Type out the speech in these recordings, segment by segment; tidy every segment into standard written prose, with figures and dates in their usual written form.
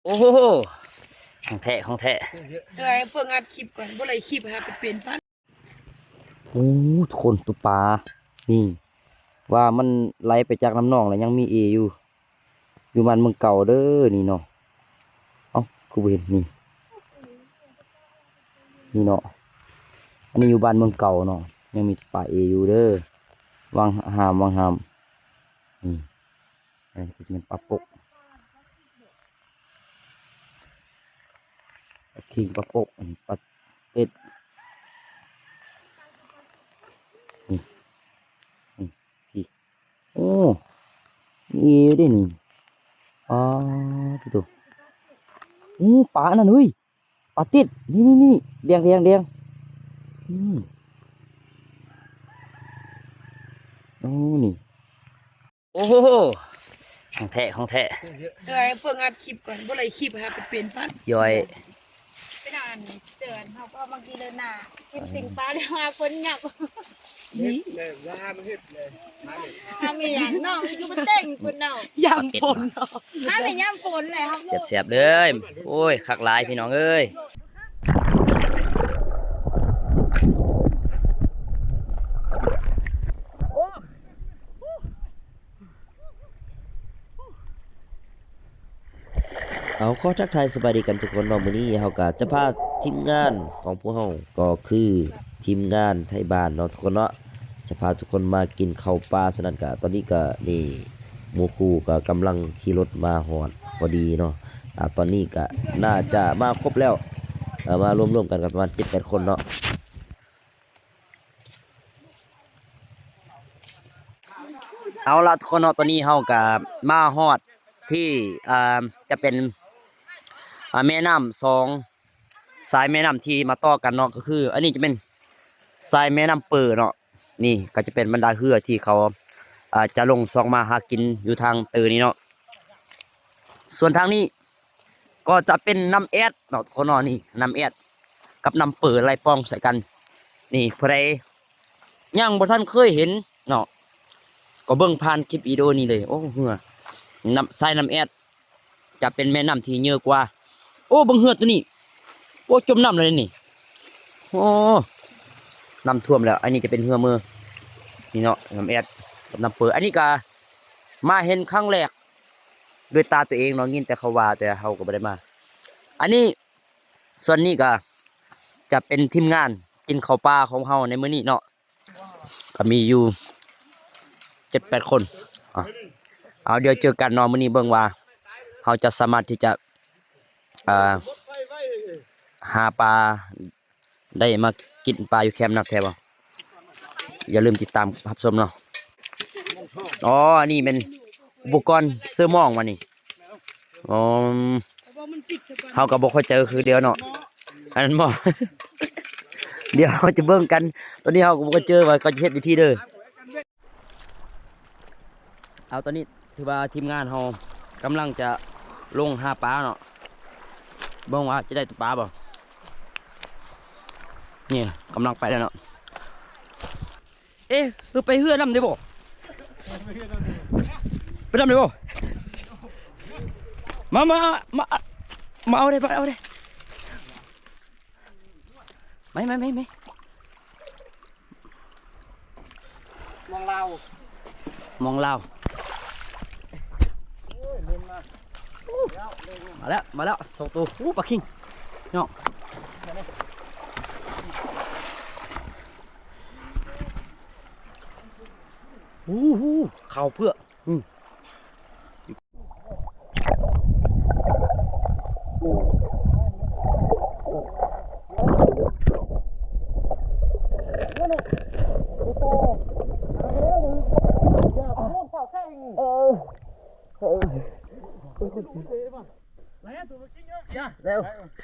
โอ้โหของแท้ของแท้เดี๋ยวให้เพิ่งอัดคลิปก่อนบ่ไรคลิปฮะไปเปลี่ยนปั้นโอ้ทุกคนตุปลานี่ว่ามันไหลไปจากน้ำหนองแล้วยังมีเออยู่บ้านเมืองเก่าเด้อนี่เนาะเอ้ากูเห็นนี่เนาะอันนี้อยู่บ้านเมืองเก่าเนาะยังมีปลาเออยู่เด้อวางหามนี่อันนี้ก็จะเป็นปลาปกปลาคิงปลาปกอันนี้ปลาเต็ดนี่พี่โอ้นี่เอได้นี่อ๋อที่ตัวโอ้ปลานั่นเฮ้ยปลาติดนี่เดียงอืมโอ้นี่โอ้โหของแท้เดี๋ยวให้เพิ่งอัดคลิปก่อนบ่ไรคลิปฮะไปเปลี่ยนปั้นย่อยไปนอนเจอเขาก็บางทีเดินหน้าคิดสิ่งป้าได้มาคนหยับนี่เลยว่าไม่เห็ดเลยมาเลยทำอย่างน้องอยู่มาเต้งคุณน้องยำฝนเนาะถ้าไม่ย่ำฝนเลยครับเสียบเลยโอ้ยคักหลายพี่น้องเอ้ยเอาข้อทักทายสบายดีกันทุกคนเนาะมื้อนี้เฮาก็จะพาทีมงานของพวกเฮาก็คือทีมงานไทยบ้านเนาะทุกคนเนาะจะพาทุกคนมากินข้าวปลาสนั่นก็ตอนนี้ก็นี่หมู่คู่ก็กำลังขี่รถมาฮอดพอดีเนาะตอนนี้ก็น่าจะมาครบแล้วมารวมๆกันประมาณ 7-8 คนเนาะเอาล่ะทุกคนเนาะตอนนี้เฮาก็มาฮอดที่จะเป็นแม่น้ำสองสายแม่น้ำที่มาต่อกันเนาะก็คืออันนี้จะเป็นสายแม่น้ำเปิดเนาะนี่ก็จะเป็นบรรดาเรือที่เขาจะลงซองมาหากินอยู่ทางเตอนี้เนาะส่วนทางนี้ก็จะเป็นน้ำแอดเนาะคนเนาะนี่น้ำแอดกับน้ำเปิดไหลป้องใส่กันนี่ใครยังบ่ท่านเคยเห็นเนาะก็เบิ่งผ่านคลิปวิดีโอนี้เลยโอ้เหือน้ำสายน้ำแอดจะเป็นแม่น้ำที่เยอะกว่าโอ้บังเหือตัวนี้โอ้จมน้ำเลยนี่โอ้น้ำท่วมแล้วอันนี้จะเป็นเหือมือนี่เนาะน้ำแอดกับน้ำเปิดอันนี้ก็มาเห็นครั้งแรกด้วยตาตัวเองเนาะยินแต่เขาว่าแต่เขาก็ไม่ได้มาอันนี้ส่วนนี้ก็จะเป็นทีมงานกินข้าวปลาของเขาในมื้อนี้เนาะก็มีอยู่ 7-8 คนเอาเดี๋ยวเจอกันเนาะมื้อนี้เบิ่งว่าเขาจะสามารถที่จะหาปลาได้มากินปลาอยู่แคมป์นักแท้บ่อย่าลืมติดตามรับชมเนาะอ๋อนี่เป็นอุปกรณ์เสื้อม่องมานี่อ๋อเขาก็บ่ค่อยเจอคือเดียวเนาะอันนั้นบ่ เดี๋ยวเขาจะเบิ่งกันตอนนี้เขาก็บ่ค่อยเจอว่าเขาจะเฮ็ดวิธีเด้อเอาตอนนี้ถือว่าทีมงานเขากำลังจะลงหาปลาเนาะเบิ่งว่าจะได้ตัวปลาบ่นี่กำลังไปแล้วเนาะเอ๊ะคือไปเฮือนำได้บ่ไปนำได้บ่มาเอาได้เอาได้ไม่มองเรามองเรามาแล้วสองตัวปลาคิงเนาะเข่าเพื่อเร็วเ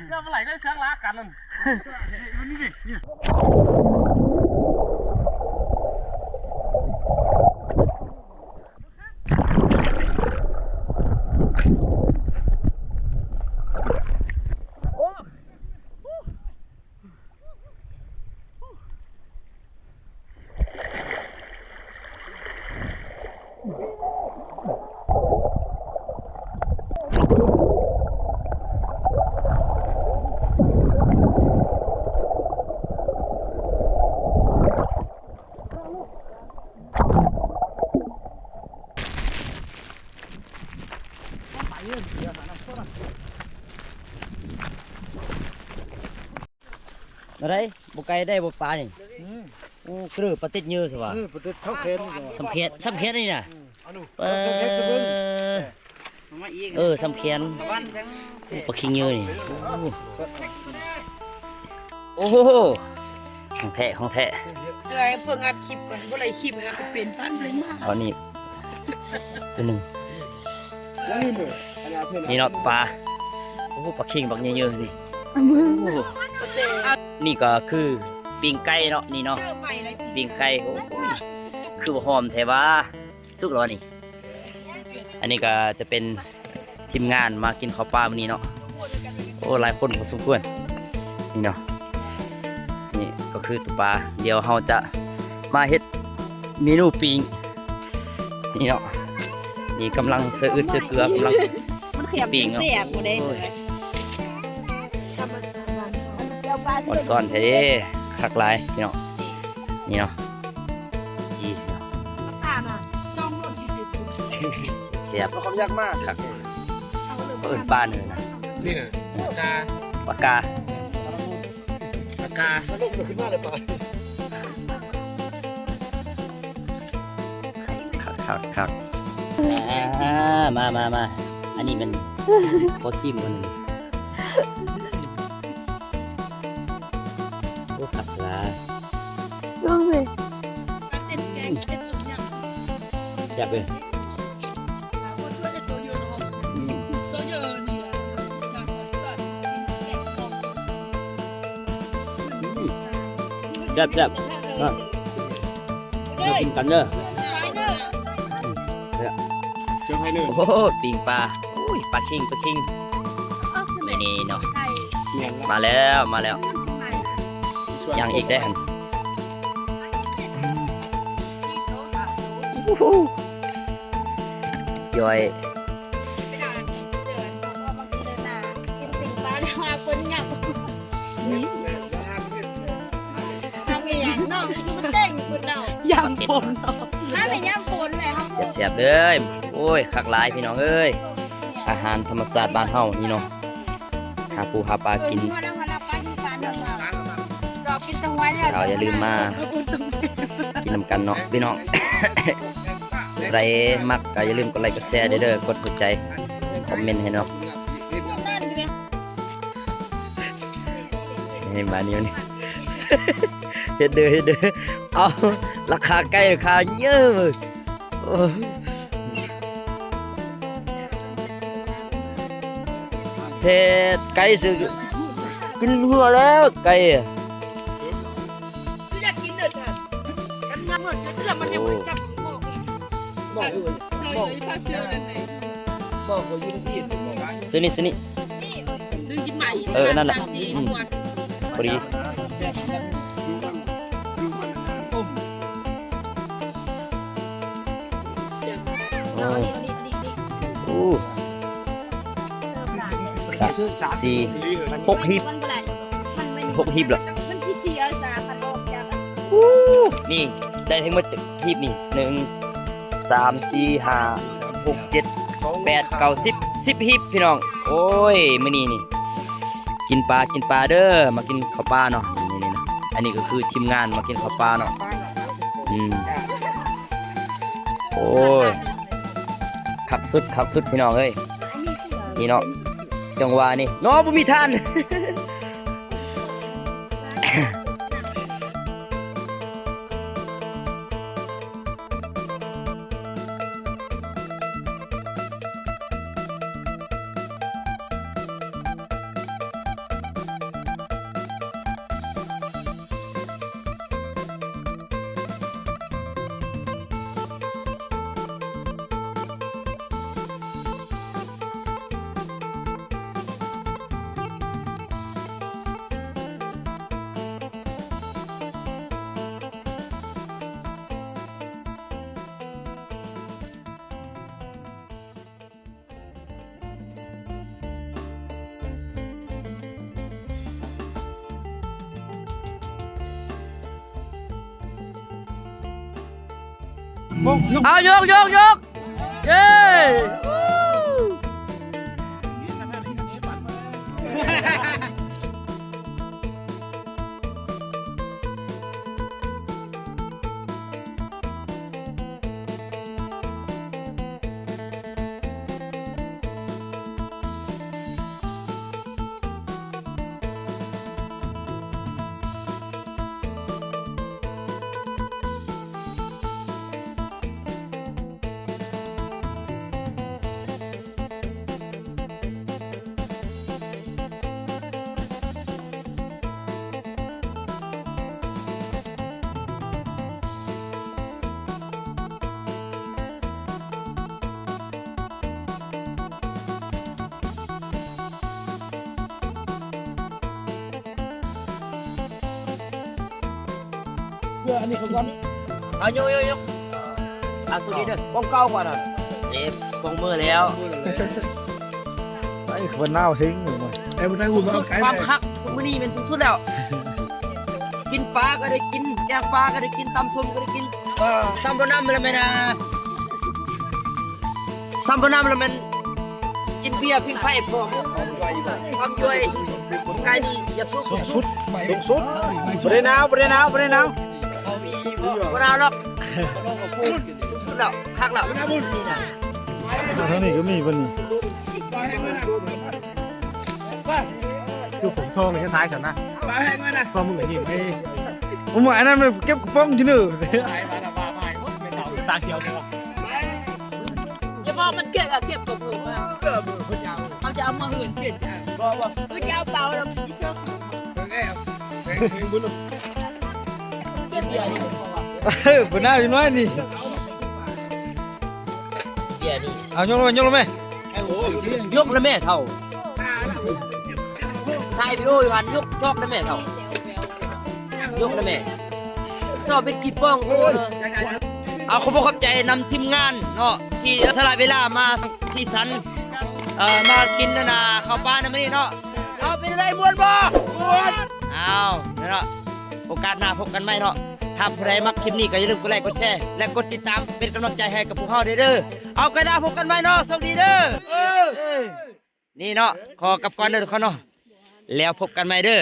นี่ยมันไหลได้เสียงล้ากันนั่นมันนี่ดิ อะไรบุกไก่ได้บุปลานี่โอ้กระปฏิดเยอะสิวะ ประตูช่องเข็น สำเพ็ญสำเพ็ญนี่น่ะ อันนู้น เอสำเพ็ญปลาคิงเยอะนี่โอ้โหของแท้ของแท้ เหนื่อยเพิ่งอัดคลิปก่อนบ่ได้คลิปฮะเป็นปั้นเลยมาก เอานี่ตัวหนึ่ง แล้วนี่เลยอันนี้เพื่อน นี่เนาะปลาโอ้ปลาคิงบักเยอะๆนี่โอ้ เจ๊เอา นี่ก็คือปิ้งไก่เนาะนี่เนาะ เจอใหม่เลย ปิ้งไก่โอ้ยคือบ่หอมแท้ว่าสุกแล้วนี่ อันนี้ก็จะเป็นทีมงานมากินข้าวปลามื้อนี้เนาะโอ้หลายคนพอสมควรนี่เนาะนี่ก็คือตุปลาเดี๋ยวเราจะมาเฮ็ดเมนูปิ้งนี่เนาะนี่กำลังเสืออึดเสือเกลือกำลัง มันเขียบ ปิ้งเนาะ เสียบบ่ได้เลย ธรรมศาสตร์บ้านเขา เดี๋ยวปลา อ่อนซ่อนแท้เด้คักหลายพี่เนาะนี่เนาะอีเนาะ ตาน่ะจ้องรถอยู่ดิ เสียบ ความยากมาก คักเอิ้นปลาเนื้อนะ นี่น่ะกา ปากกา ปากกาลูกขึ้นมาเลยป่ะ คักมาอันนี้มันโคชิมคนหนึงโอ้ขับลา ลงเลย เต้นแกงเต้นสุดยัง จับเลย คนช่วยจะโซโยโนะโซโยนี่ล่ะจากสัตว์แกงส้ม จับมากินกันเด้อ เจ้าให้เนื้อ โอ้ปิงปลาอุ้ยปลาคิงนี่เนาะ เนียน มาแล้วยังอีกได้หันย่อย ยำผม เสียบๆเลยโอ้ยคักหลายพี่น้องเอ้ยอาหารธรรมชาติบ้านเฮานี่เนาะหาปูหาปลากินเราอย่าลืมมากินนำกันเนาะพี่น้อง ใครมักก็อย่าลืมกดไลค์กดแชร์เด้อกดหัวใจคอมเมนต์ให้เนาะให้มานิ้วนี่ เฮ็ดเด้อเอาราคาใกล้ราคาเยอะโอ้เฮ็ดไก่สึกกินหัวแล้วไก่อะ อยากกินเด้อจ้ะกันยำรสจะแต่มันยังบ่ได้จับบอกอีก บอกอยู่ เจออยู่ภาคเชื่อเลยแม่ บอกอยู่ที่นี่บอกว่า ซื้อนี่ ดึงกินใหม่ นั่นแหละ ดี อืม ม่วน พอดีโอ้สี่หกหีบหกหีบเหรอ มันกี่สี่เอาจ้าพันโลกจ้า นี่ได้ทั้งหมดจากหีบนี่1 3 4 5 6 7 8 9 10หีบพี่น้องโอ้ยมื้อนี้นี่กินปลาเด้อมากินข้าวปลาเนาะนี่นะอันนี้ก็คือทีมงานมากินข้าวปลาเนาะโอ้ยขักสุดพี่น้องเอ้ยนี่เนาะจังหวะนี่เนาะบ่มีทาน เอายกเย้ พื่ออันนี้เขาก่อน เอาโยเอาสุดนี้เด้อป้องเก้าก่อนอ่ะเจ็บกองมือแล้ว ไอ้คนหน้าทิ้งอยู่มั้ง ไอ้บุญนายหุ่นมาเอาไก่ ความคักสมนีเป็นสูงสุดแล้ว กินปลาก็ได้กินย่างปลาก็ได้กินตำส้มก็ได้กินซัมโบนัมเลยไหมนะซัมโบนัมเลยมันกินเบียร์พิงไฟพร้อมความย่อยกายดีอย่าสุด สุดสุดบริณาวบริณาวบริณาว บ่เอาหรอกสุดแล้วคักแล้วนี่นะ ทางนี้ก็มีปะนี่จุกผมทองเลยท้ายฉันนะ มาให้เงินนะ ฟังมึงไอ้นี่ไอ้ผมว่าอันนั้นมันเก็บป้องที่นึง ตาเขียวเนี่ย อย่าบอกมันเก็บอะเก็บกับผมอะเขาจะเอามาหื่นเปลี่ยนกัน กูจะเอาเปล่าแล้วพี่เชื่อ บุญ เก็บเบียร์นี่ผมบอกว่า บนหน้าอยู่น้อยนี่ เบียร์นี่ เอายกลงไหมยกลงไหม ยกแล้วแม่เท่าถ่ายวิดีโออยู่หันยกแล้วแม่เท่ายกแล้วแม่ชอบเป็นกีป้องโอ้ยเอาขอบคุณใจนำทีมงานเนาะที่สละเวลามาสีสันมากินนาข้าวปลาในมื้อนี้เนาะเอาเป็นอะไรม่วนบ่ม่วนเอาเนาะโอกาสหน้าพบกันใหม่เนาะถ้าผู้ใดมักคลิปนี้ก็อย่าลืมกดไลค์กดแชร์และกดติดตามเป็นกำลังใจให้กับพวกเราเด้อเอากระดาษพบกันใหม่เนาะสวัสดีเด้อนี่เนาะขอกลับก่อนเด้อทุกคนเนาะแล้วพบกันใหม่เด้อ